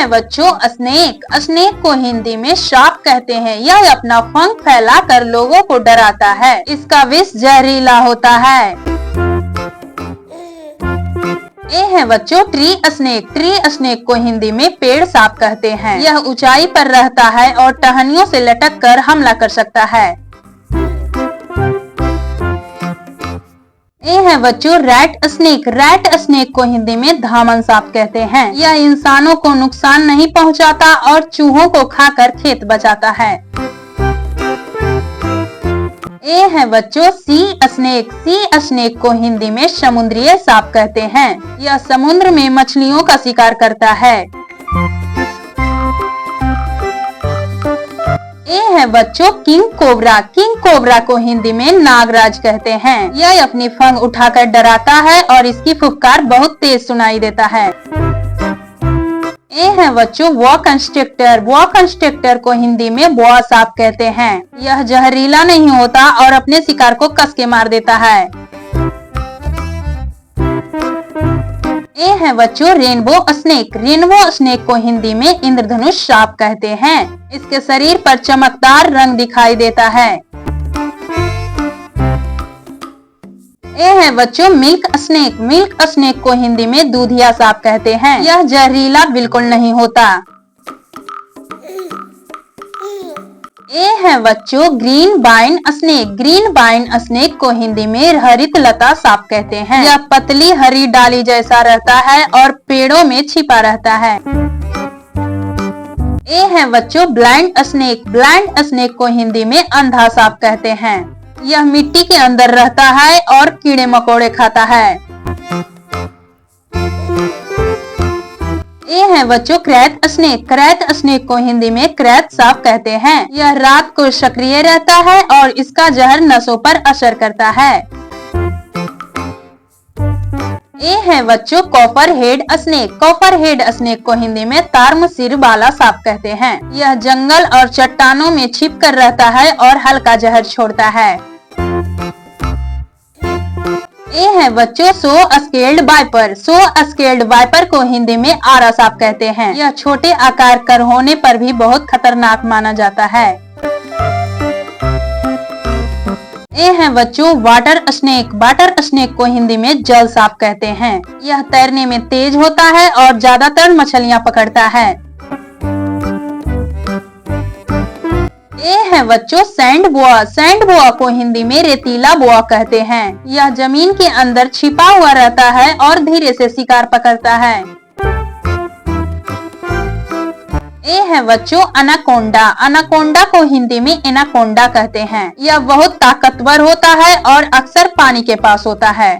बच्चों snake. Snake को हिंदी में सांप कहते हैं। यह अपना पंख फैलाकर लोगों को डराता है। इसका विष जहरीला होता है। ये है बच्चों ट्री स्नेक। ट्री स्नेक को हिंदी में पेड़ सांप कहते हैं। यह ऊंचाई पर रहता है और टहनियों से लटक कर हमला कर सकता है। ये है बच्चों रैट स्नेक। रैट स्नेक को हिंदी में धामन सांप कहते हैं। यह इंसानों को नुकसान नहीं पहुंचाता और चूहों को खाकर खेत बचाता है। ये है बच्चों सी स्नेक। सी स्नेक को हिंदी में समुद्रीय सांप कहते हैं। यह समुद्र में मछलियों का शिकार करता है। ये है बच्चों किंग कोबरा। किंग कोबरा को हिंदी में नागराज कहते हैं। यह अपनी फंग उठाकर डराता है और इसकी फुफकार बहुत तेज सुनाई देता है। ये है बच्चों बॉआ कंस्ट्रक्टर। बॉआ कंस्ट्रक्टर को हिंदी में बॉआ सांप कहते हैं। यह जहरीला नहीं होता और अपने शिकार को कस के मार देता है। ये है बच्चों रेनबो स्नेक। रेनबो स्नेक को हिंदी में इंद्रधनुष सांप कहते हैं। इसके शरीर पर चमकदार रंग दिखाई देता है। ये है बच्चों मिल्क स्नेक। मिल्क स्नेक को हिंदी में दूधिया सांप कहते हैं। यह जहरीला बिल्कुल नहीं होता। ये है बच्चों ग्रीन बाइन स्नेक। ग्रीन बाइन स्नेक को हिंदी में हरित लता सांप कहते हैं। यह पतली हरी डाली जैसा रहता है और पेड़ों में छिपा रहता है। ये है बच्चों ब्लाइंड स्नेक। ब्लाइंड स्नेक को हिंदी में अंधा सांप कहते हैं। यह मिट्टी के अंदर रहता है और कीड़े मकोड़े खाता है। ये है बच्चों क्रैत स्नेक। क्रैत स्नेक को हिंदी में क्रैत सांप कहते हैं। यह रात को सक्रिय रहता है और इसका जहर नसों पर असर करता है। ये है बच्चों copper head snake. Copper head snake को हिंदी में तार्म सिर वाला सांप कहते हैं। यह जंगल और चट्टानों में छिप कर रहता है और हल्का जहर छोड़ता है। ये है बच्चों सो स्केल्ड वाइपर। सो स्केल्ड वाइपर को हिंदी में आरा सांप कहते हैं। यह छोटे आकार कर होने पर भी बहुत खतरनाक माना जाता है। ये है बच्चों वाटर स्नेक। वाटर स्नेक को हिंदी में जल सांप कहते हैं। यह तैरने में तेज होता है और ज्यादातर मछलियां पकड़ता है। ये है बच्चों सैंड बोआ। सैंड बोआ को हिंदी में रेतीला बोआ कहते हैं। यह जमीन के अंदर छिपा हुआ रहता है और धीरे से शिकार पकड़ता है। ये है बच्चों अनाकोंडा। अनाकोंडा को हिंदी में एनाकोंडा कहते हैं। यह बहुत ताकतवर होता है और अक्सर पानी के पास होता है।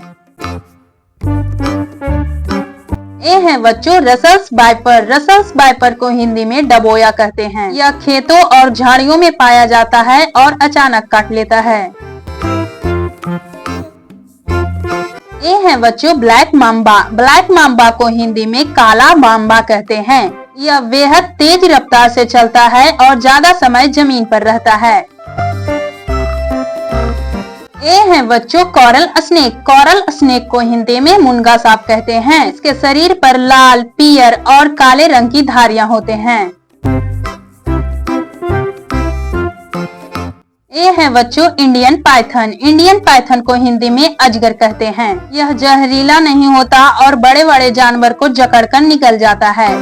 ये है बच्चों रसल्स वाइपर। रसल्स वाइपर को हिंदी में डबोया कहते हैं। यह खेतों और झाड़ियों में पाया जाता है और अचानक काट लेता है। ये है बच्चों ब्लैक माम्बा। ब्लैक माम्बा को हिंदी में काला माम्बा कहते हैं। यह बेहद तेज रफ्तार से चलता है और ज्यादा समय जमीन पर रहता है। ये है बच्चों कॉरल स्नेक। कॉरल स्नेक को हिंदी में मुनगा सांप कहते हैं। इसके शरीर पर लाल, पीयर और काले रंग की धारियां होते हैं। ये है बच्चों इंडियन पाइथन। इंडियन पाइथन को हिंदी में अजगर कहते हैं। यह जहरीला नहीं होता और बड़े बड़े जानवर को जकड़कर निकल जाता है।